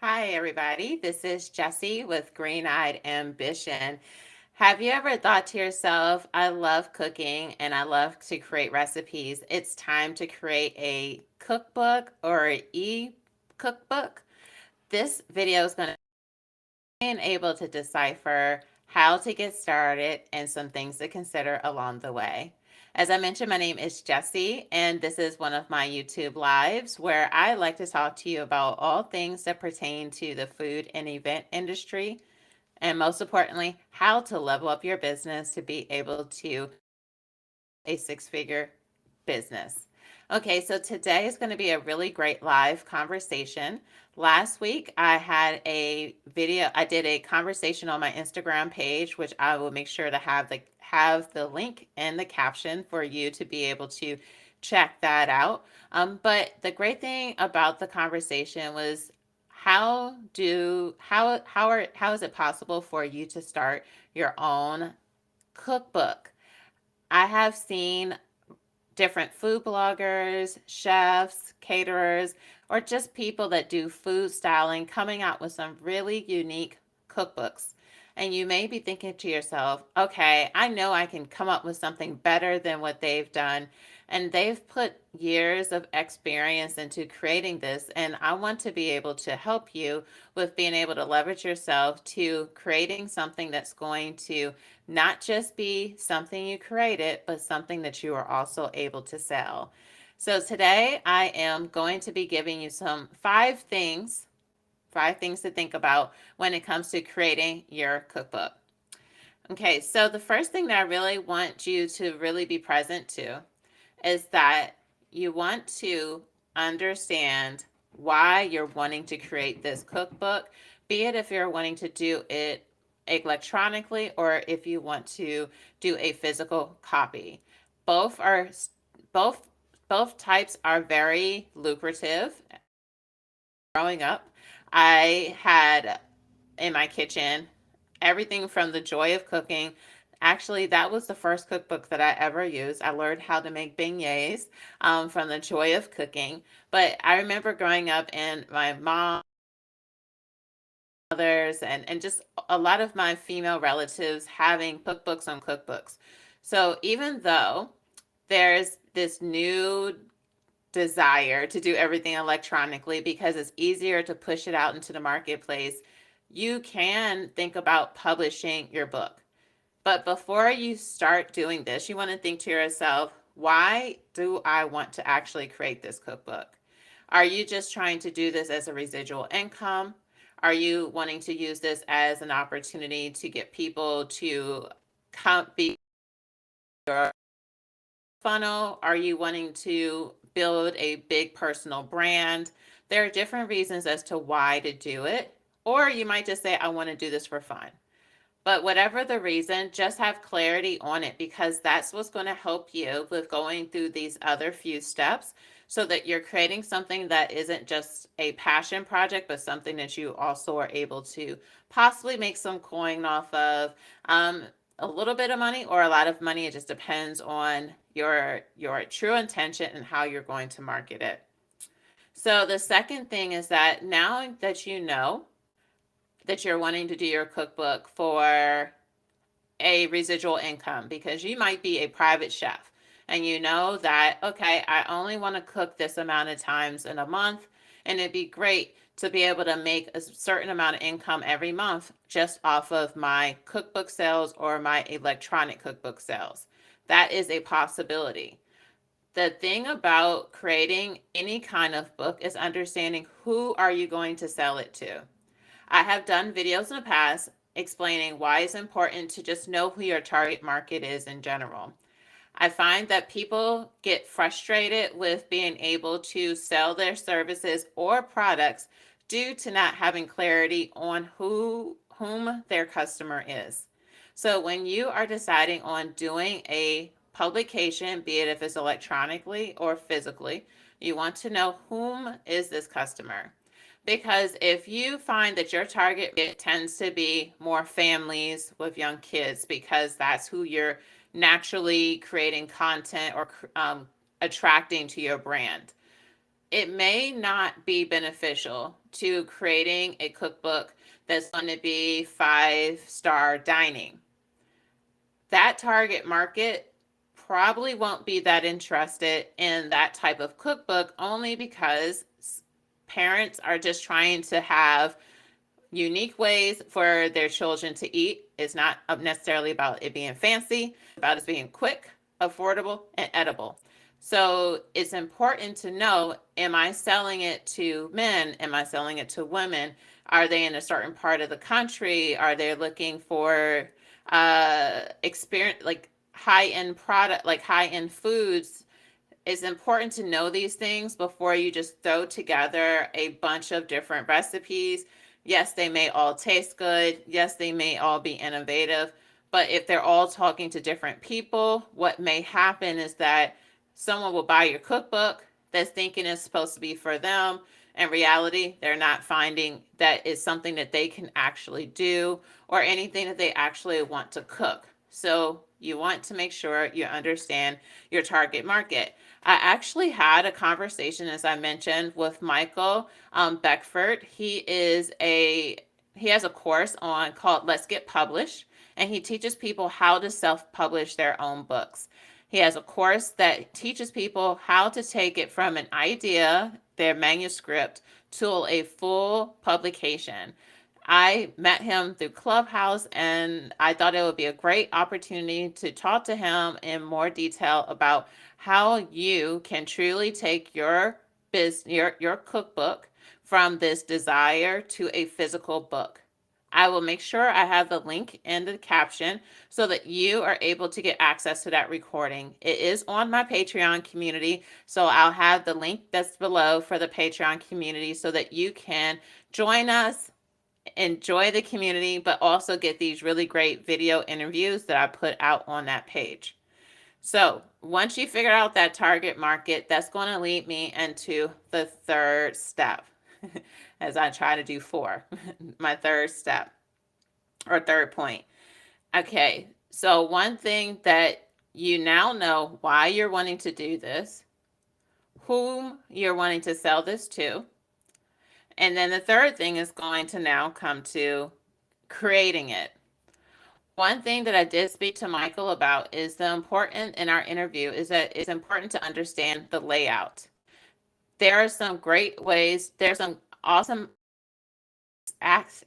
Hi, everybody. This is Jessie with Green Eyed Ambition. Have you ever thought to yourself, I love cooking and I love to create recipes? It's time to create a cookbook or an e-cookbook. This video is going to be able to decipher how to get started and some things to consider along the way. As I mentioned, my name is Jessie, and this is one of my YouTube lives where I like to talk to you about all things that pertain to the food and event industry, and most importantly, how to level up your business to be able to a six-figure business. Okay, so today is going to be a really great live conversation. Last week, I had a video, I did a conversation on my Instagram page, which I will make sure to have the link in the caption for you to be able to check that out. But the great thing about the conversation was how is it possible for you to start your own cookbook? I have seen different food bloggers, chefs, caterers, or just people that do food styling coming out with some really unique cookbooks. And you may be thinking to yourself, okay, I know I can come up with something better than what they've done. And they've put years of experience into creating this. And I want to be able to help you with being able to leverage yourself to creating something that's going to not just be something you created, but something that you are also able to sell. So today I am going to be giving you some five things to think about when it comes to creating your cookbook. Okay, so the first thing that I really want you to really be present to is that you want to understand why you're wanting to create this cookbook, be it if you're wanting to do it electronically or if you want to do a physical copy. Both are both both types are very lucrative. Growing up, I had in my kitchen everything from the joy of cooking. Actually, that was the first cookbook that I ever used. I learned how to make beignets from the joy of cooking. But I remember growing up and my mom, others, and just a lot of my female relatives having cookbooks on cookbooks. So even though there's this new desire to do everything electronically because it's easier to push it out into the marketplace, you can think about publishing your book. But before you start doing this, you want to think to yourself, why do I want to actually create this cookbook? Are you just trying to do this as a residual income? Are you wanting to use this as an opportunity to get people to come be your funnel? Are you wanting to build a big personal brand? There are different reasons as to why to do it. Or you might just say, I want to do this for fun. But whatever the reason, just have clarity on it because that's what's going to help you with going through these other few steps so that you're creating something that isn't just a passion project, but something that you also are able to possibly make some coin off of. A little bit of money or a lot of money. It just depends on your true intention and how you're going to market it. So the second thing is that now that you know that you're wanting to do your cookbook for a residual income, because you might be a private chef and you know that, okay, I only want to cook this amount of times in a month, and it'd be great to be able to make a certain amount of income every month just off of my cookbook sales or my electronic cookbook sales. That is a possibility. The thing about creating any kind of book is understanding who are you going to sell it to. I have done videos in the past explaining why it's important to just know who your target market is in general. I find that people get frustrated with being able to sell their services or products due to not having clarity on whom their customer is. So when you are deciding on doing a publication, be it if it's electronically or physically, you want to know whom is this customer. Because if you find that your target tends to be more families with young kids, because that's who you're naturally creating content or attracting to your brand. it may not be beneficial to creating a cookbook that's going to be 5-star dining. That target market probably won't be that interested in that type of cookbook, only because parents are just trying to have unique ways for their children to eat. It's not necessarily about it being fancy, it's about it being quick, affordable, and edible. So it's important to know, am I selling it to men? Am I selling it to women? Are they in a certain part of the country? Are they looking for experience, like high-end product, like high-end foods? It's important to know these things before you just throw together a bunch of different recipes. Yes, they may all taste good. Yes, they may all be innovative. But if they're all talking to different people, what may happen is that someone will buy your cookbook that's thinking it's supposed to be for them. In reality, they're not finding that it's something that they can actually do or anything that they actually want to cook. So you want to make sure you understand your target market. I actually had a conversation, as I mentioned, with Michael Beckford. He has a course on called Let's Get Published, and he teaches people how to self-publish their own books. He has a course that teaches people how to take it from an idea, their manuscript, to a full publication. I met him through Clubhouse, and I thought it would be a great opportunity to talk to him in more detail about how you can truly take your cookbook from this desire to a physical book. I will make sure I have the link in the caption so that you are able to get access to that recording. It is on my Patreon community, so I'll have the link that's below for the Patreon community so that you can join us, enjoy the community, but also get these really great video interviews that I put out on that page. So once you figure out that target market, that's going to lead me into the third step as I try to do 4, my third step or third point. Okay, so one thing that you now know why you're wanting to do this, whom you're wanting to sell this to, and then the third thing is going to now come to creating it. One thing that I did speak to Michael about is the important in our interview is that it's important to understand the layout. There are some great ways, there's some awesome acts.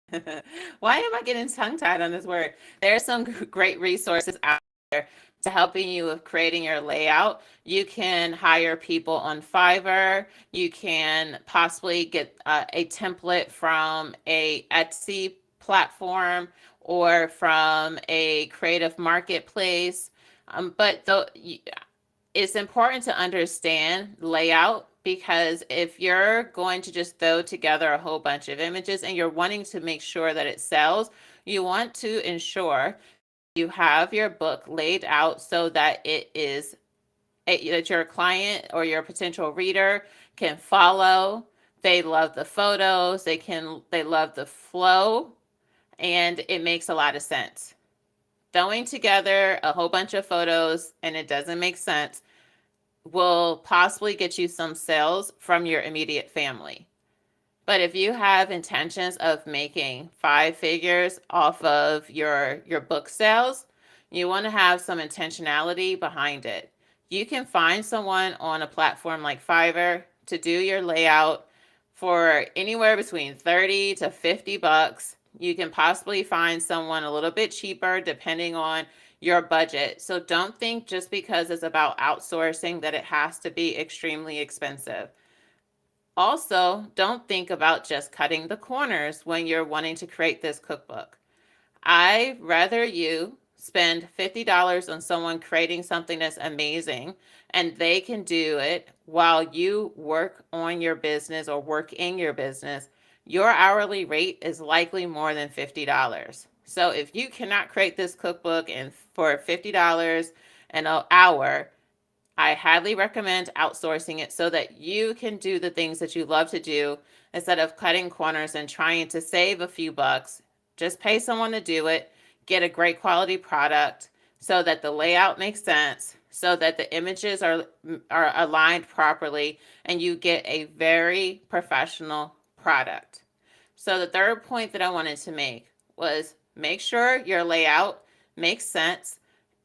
Why am I getting tongue tied on this word? There are some great resources out there to helping you with creating your layout. You can hire people on Fiverr. You can possibly get a template from a Etsy platform or from a creative marketplace. But it's important to understand layout, because if you're going to just throw together a whole bunch of images and you're wanting to make sure that it sells, you want to ensure you have your book laid out so that that your client or your potential reader can follow. They love the photos, they love the flow, and it makes a lot of sense. Throwing together a whole bunch of photos and it doesn't make sense will possibly get you some sales from your immediate family. But if you have intentions of making 5 figures off of your book sales, you want to have some intentionality behind it. You can find someone on a platform like Fiverr to do your layout for anywhere between 30 to 50 bucks. You can possibly find someone a little bit cheaper depending on your budget. So don't think just because it's about outsourcing that it has to be extremely expensive. Also, don't think about just cutting the corners when you're wanting to create this cookbook. I'd rather you spend $50 on someone creating something that's amazing and they can do it while you work on your business or work in your business. Your hourly rate is likely more than $50. So if you cannot create this cookbook for $50 an hour, I highly recommend outsourcing it so that you can do the things that you love to do instead of cutting corners and trying to save a few bucks. Just pay someone to do it, get a great quality product so that the layout makes sense, so that the images are aligned properly and you get a very professional product. So the third point that I wanted to make was make sure your layout makes sense,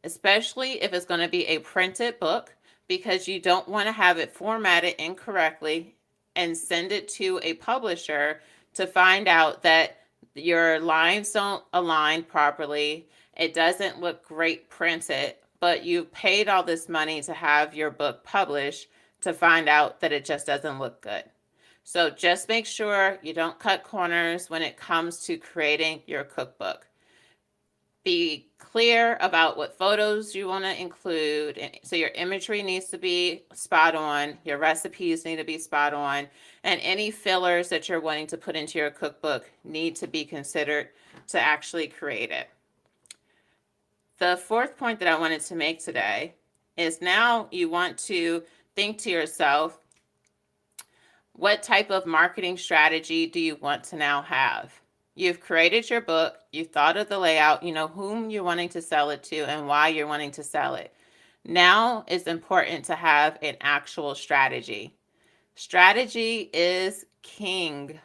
especially if it's going to be a printed book, because you don't want to have it formatted incorrectly and send it to a publisher to find out that your lines don't align properly. It doesn't look great printed, but you paid all this money to have your book published to find out that it just doesn't look good. So just make sure you don't cut corners when it comes to creating your cookbook. Be clear about what photos you want to include. So your imagery needs to be spot on, your recipes need to be spot on, and any fillers that you're wanting to put into your cookbook need to be considered to actually create it. The fourth point that I wanted to make today is now you want to think to yourself, what type of marketing strategy do you want to now have? You've created your book, you've thought of the layout, you know whom you're wanting to sell it to and why you're wanting to sell it. Now it's important to have an actual strategy. Strategy is king,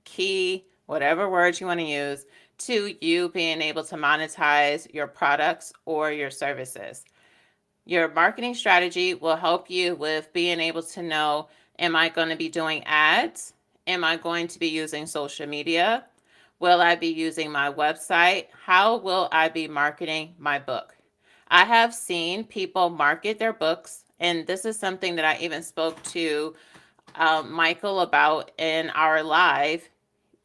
key, whatever words you want to use, to you being able to monetize your products or your services. Your marketing strategy will help you with being able to know, am I going to be doing ads? Am I going to be using social media? Will I be using my website? How will I be marketing my book? I have seen people market their books, and this is something that I even spoke to Michael about in our live.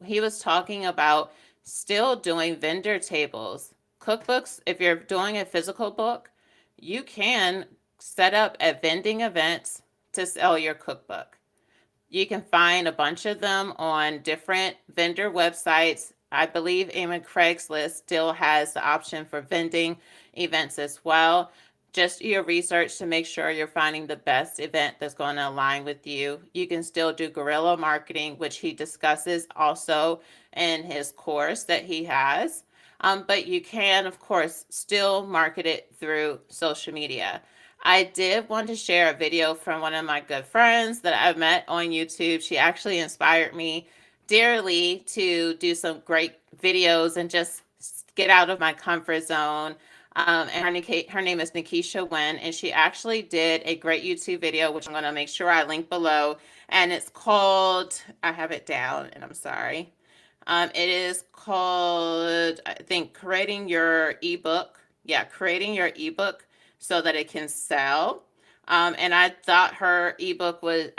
He was talking about still doing vendor tables. Cookbooks, if you're doing a physical book, you can set up at vending events to sell your cookbook. You can find a bunch of them on different vendor websites. I believe even Craigslist still has the option for vending events as well. Just do your research to make sure you're finding the best event that's going to align with you. You can still do guerrilla marketing, which he discusses also in his course that he has. But you can, of course, still market it through social media. I did want to share a video from one of my good friends that I've met on YouTube. She actually inspired me dearly to do some great videos and just get out of my comfort zone. And her name is Nikisha Wen, and she actually did a great YouTube video, which I'm going to make sure I link below. And it's called, I have it down, and I'm sorry. It is called, I think, creating your ebook. Yeah, creating your ebook so that it can sell. And I thought her ebook was,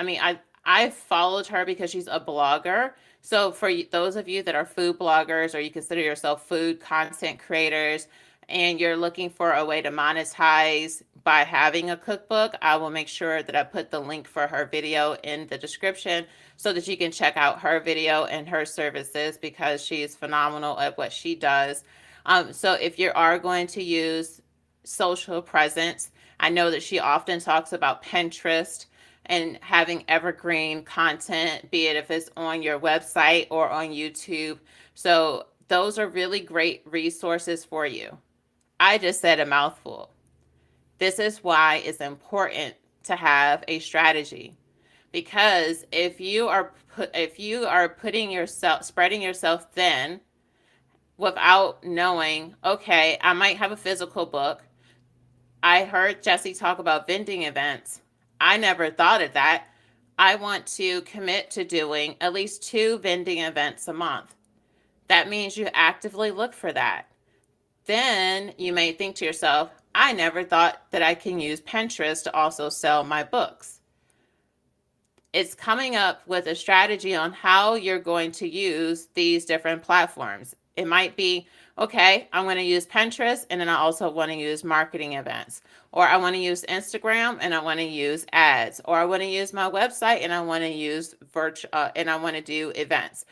I followed her because she's a blogger. So for those of you that are food bloggers or you consider yourself food content creators and you're looking for a way to monetize by having a cookbook, I will make sure that I put the link for her video in the description so that you can check out her video and her services because she is phenomenal at what she does. So if you are going to use social presence, I know that she often talks about Pinterest and having evergreen content, be it if it's on your website or on YouTube. So those are really great resources for you. I just said a mouthful. This is why it's important to have a strategy, because if you are putting yourself, spreading yourself thin without knowing, okay, I might have a physical book. I heard Jesse talk about vending events. I never thought of that. I want to commit to doing at least 2 vending events a month. That means you actively look for that. Then you may think to yourself, I never thought that I can use Pinterest to also sell my books. It's coming up with a strategy on how you're going to use these different platforms. It might be, okay, I'm going to use Pinterest and then I also want to use marketing events. Or I want to use Instagram and I want to use ads. Or I want to use my website and I want to use and I want to do events.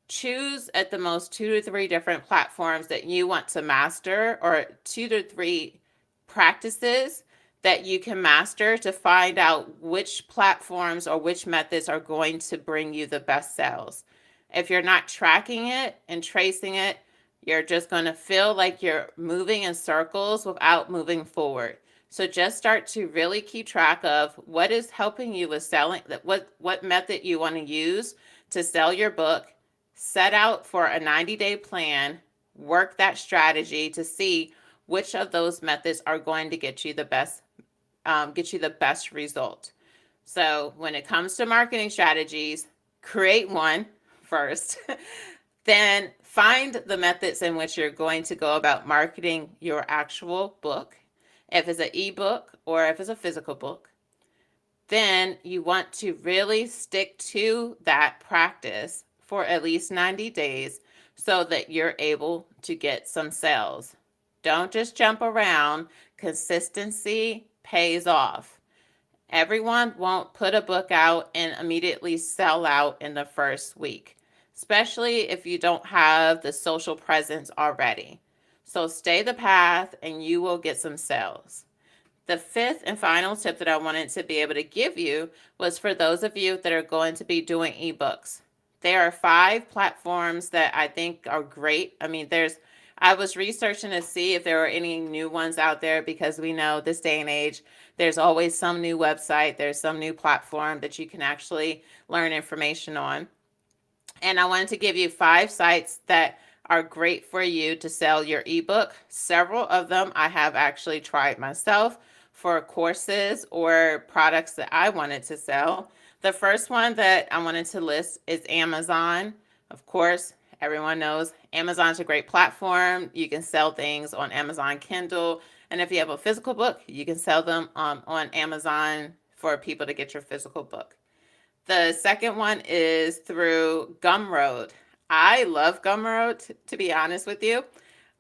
Choose at the most 2 to 3 different platforms that you want to master, or 2 to 3 practices that you can master to find out which platforms or which methods are going to bring you the best sales. If you're not tracking it and tracing it, You're just going to feel like you're moving in circles without moving forward. So just start to really keep track of what is helping you with selling, that what method you want to use to sell your book. Set out for a 90-day plan, work that strategy to see which of those methods are going to get you the best result. So when it comes to marketing strategies, create one first. Then find the methods in which you're going to go about marketing your actual book, if it's an ebook or if it's a physical book. Then you want to really stick to that practice for at least 90 days so that you're able to get some sales. Don't just jump around. Consistency pays off. Everyone won't put a book out and immediately sell out in the first week, especially if you don't have the social presence already. So stay the path and you will get some sales. The fifth and final tip that I wanted to be able to give you was for those of you that are going to be doing ebooks. There are 5 platforms that I think are great. I was researching to see if there were any new ones out there because we know this day and age, there's always some new website, there's some new platform that you can actually learn information on. And I wanted to give you 5 sites that are great for you to sell your ebook. Several of them I have actually tried myself for courses or products that I wanted to sell. The first one that I wanted to list is Amazon. Of course, everyone knows Amazon's a great platform. You can sell things on Amazon Kindle. And if you have a physical book, you can sell them on Amazon for people to get your physical book. The second one is through Gumroad. I love Gumroad, to be honest with you.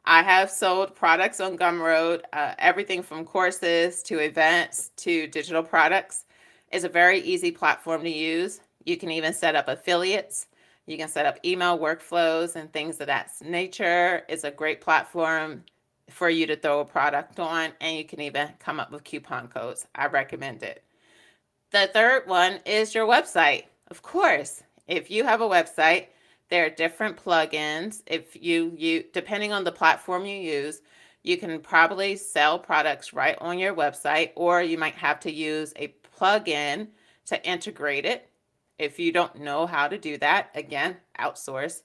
I have sold products on Gumroad, everything from courses to events to digital products. It's a very easy platform to use. You can even set up affiliates. You can set up email workflows and things of that nature. It's a great platform for you to throw a product on, and you can even come up with coupon codes. I recommend it. The third one is your website. Of course, if you have a website, there are different plugins. If you depending on the platform you use, you can probably sell products right on your website, or you might have to use a plugin to integrate it. If you don't know how to do that, again, outsource.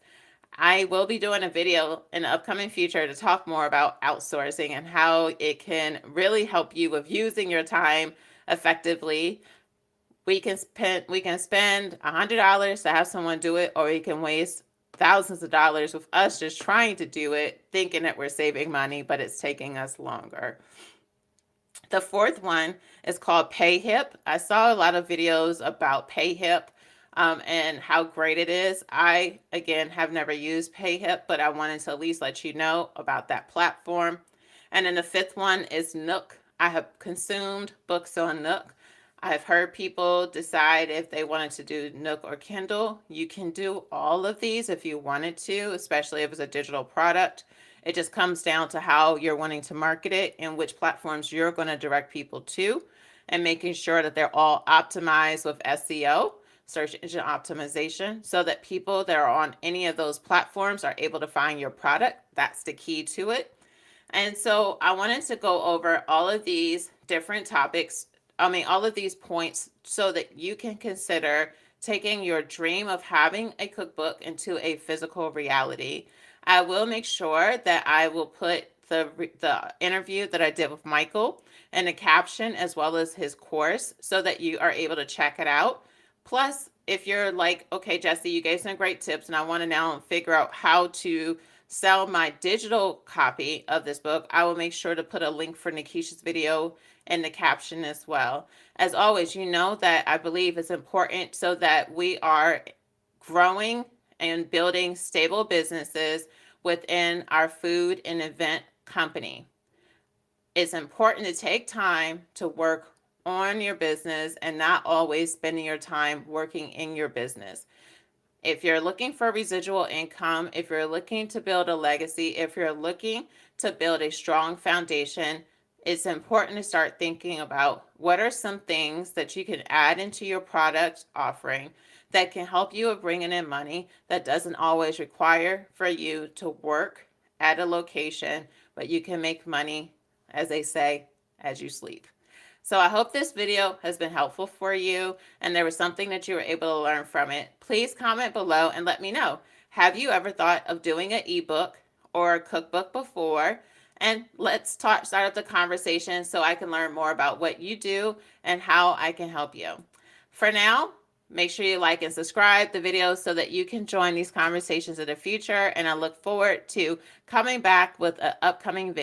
I will be doing a video in the upcoming future to talk more about outsourcing and how it can really help you with using your time effectively. We can spend $100 to have someone do it, or we can waste thousands of dollars with us just trying to do it, thinking that we're saving money, but it's taking us longer. The fourth one is called PayHip. I saw a lot of videos about PayHip and how great it is. I, again, have never used PayHip, but I wanted to at least let you know about that platform. And then the fifth one is Nook. I have consumed books on Nook. I've heard people decide if they wanted to do Nook or Kindle. You can do all of these if you wanted to, especially if it's a digital product. It just comes down to how you're wanting to market it and which platforms you're going to direct people to, and making sure that they're all optimized with SEO, search engine optimization, so that people that are on any of those platforms are able to find your product. That's the key to it. And so I wanted to go over all of these different topics, all of these points, so that you can consider taking your dream of having a cookbook into a physical reality. I will make sure that I will put the interview that I did with Michael in the caption, as well as his course, so that you are able to check it out. Plus, if you're like, okay, Jesse, you gave some great tips, and I want to now figure out how to sell my digital copy of this book, I will make sure to put a link for Nikisha's video in the caption as well. As always, you know that I believe it's important so that we are growing and building stable businesses within our food and event company. It's important to take time to work on your business and not always spending your time working in your business. If you're looking for residual income, if you're looking to build a legacy, if you're looking to build a strong foundation, it's important to start thinking about what are some things that you can add into your product offering that can help you with bringing in money, that doesn't always require for you to work at a location, but you can make money, as they say, as you sleep. So I hope this video has been helpful for you and there was something that you were able to learn from it. Please comment below and let me know. Have you ever thought of doing an ebook or a cookbook before? And let's start up the conversation so I can learn more about what you do and how I can help you. For now, make sure you like and subscribe the video so that you can join these conversations in the future. And I look forward to coming back with an upcoming video.